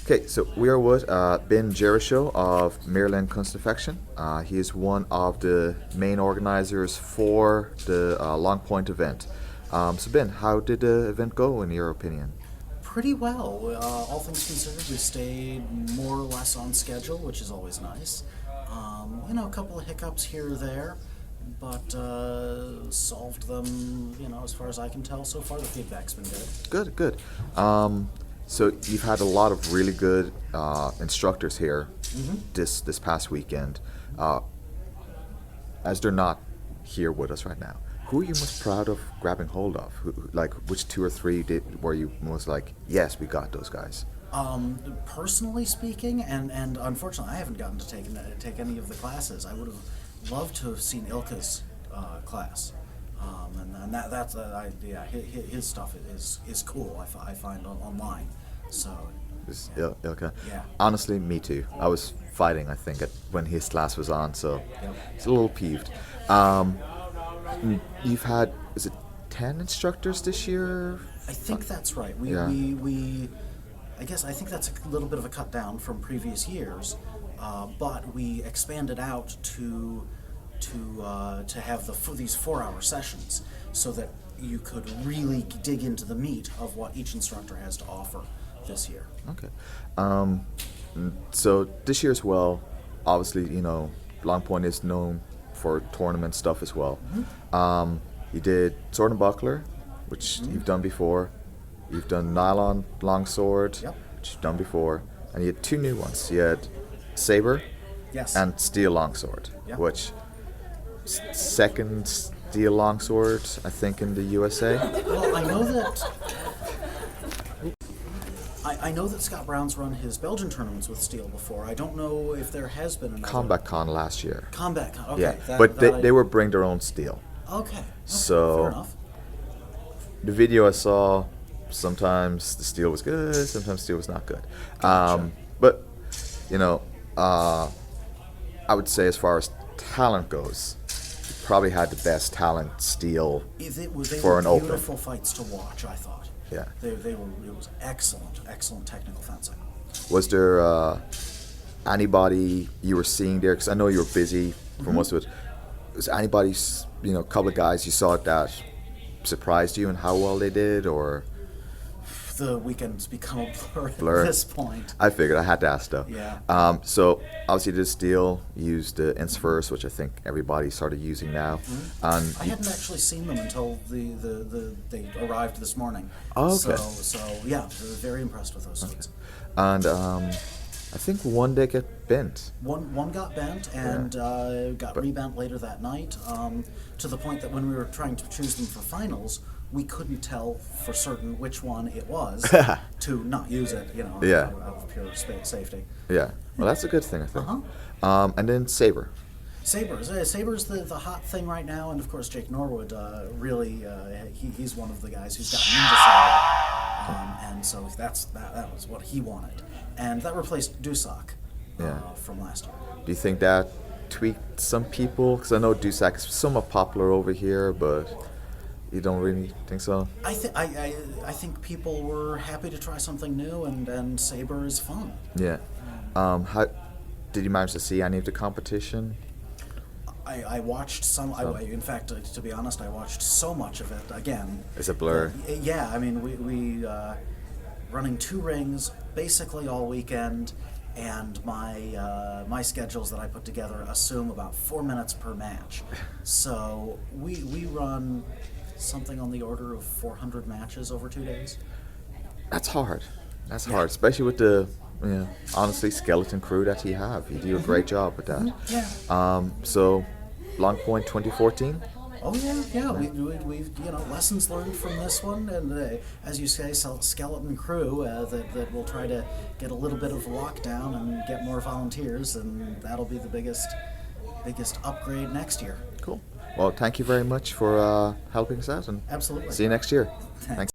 Okay, so we are with Ben Jerashow of Maryland Confection. He is one of the main organizers for the Longpoint event. So Ben, how did the event go in your opinion? Pretty well. All things considered, we stayed more or less on schedule, which is always nice. A couple of hiccups here or there, but solved them, as far as I can tell so far. The feedback's been good. Good, good. So you've had a lot of really good instructors here this past weekend. As they're not here with us right now, who are you most proud of grabbing hold of? Like which two or three were you most like, yes, we got those guys? Personally speaking, and unfortunately I haven't gotten to take any of the classes. I would have loved to have seen Ilka's class. And that's his stuff is cool. I find online. So Okay. yeah. Honestly, me too. I was fighting, I think, when his class was on, so Yep. it's a little peeved. You've had, is it 10 instructors this year? I think that's right. Yeah. I think that's a little bit of a cut down from previous years, but we expanded out to have these 4-hour sessions so that you could really dig into the meat of what each instructor has to offer this year. Okay. So this year as well, obviously, Longpoint is known for tournament stuff as well. You did sword and buckler, which you've done before. You've done nylon longsword, Yep. which you've done before. And you had two new ones. You had saber Yes. and steel longsword, Yep. which second steel longsword, I think, in the USA. Well, I know that Scott Brown's run his Belgian tournaments with steel before. I don't know if there has been another. Combat Con last year. Combat Con. Okay. Yeah, but they would bring their own steel. Okay. So- fair enough. The video I saw, sometimes the steel was good, sometimes steel was not good. Gotcha. But I would say as far as talent goes, you probably had the best talent steel. They For were an open. beautiful fights to watch, I thought. Yeah. They were. It was excellent technical fencing. Was there anybody you were seeing there? Because I know you were busy for most of it. Was anybody, a couple of guys you saw that surprised you in how well they did, or? The weekend's become a blur Blur. at this point. I figured I had to ask though. Yeah. So obviously this steel used the Ints first, which I think everybody started using now. And I hadn't actually seen them until they arrived this morning. Oh, okay. So yeah, very impressed with those suits. And I think one they get bent. One got bent and got rebent later that night, to the point that when we were trying to choose them for finals, we couldn't tell for certain which one it was to not use it, Yeah. out of pure safety. Yeah. Well, that's a good thing, I think. Uh-huh. And then saber. Saber's the hot thing right now, and of course Jake Norwood really he's one of the guys who's got Ninja Saber, and so that was what he wanted, and that replaced Dusak from last year. Do you think that tweaked some people? Because I know Dusak is somewhat popular over here, but you don't really think so? I think people were happy to try something new, and Saber is fun. Yeah. How did you manage to see any of the competition? I watched some. In fact, to be honest, I watched so much of it again. It's a blur. Yeah, I mean, we running 2 rings basically all weekend, and my schedules that I put together assume about 4 minutes per match. So we run something on the order of 400 matches over 2 days. That's hard. That's hard, especially with the honestly skeleton crew that you have. You do a great job with that. Yeah. So Longpoint 2014. Oh yeah. We've lessons learned from this one, and as you say, skeleton crew that will try to get a little bit of lockdown and get more volunteers, and that'll be the biggest upgrade next year. Cool. Well, thank you very much for helping us out, and Absolutely. see you next year. Thanks.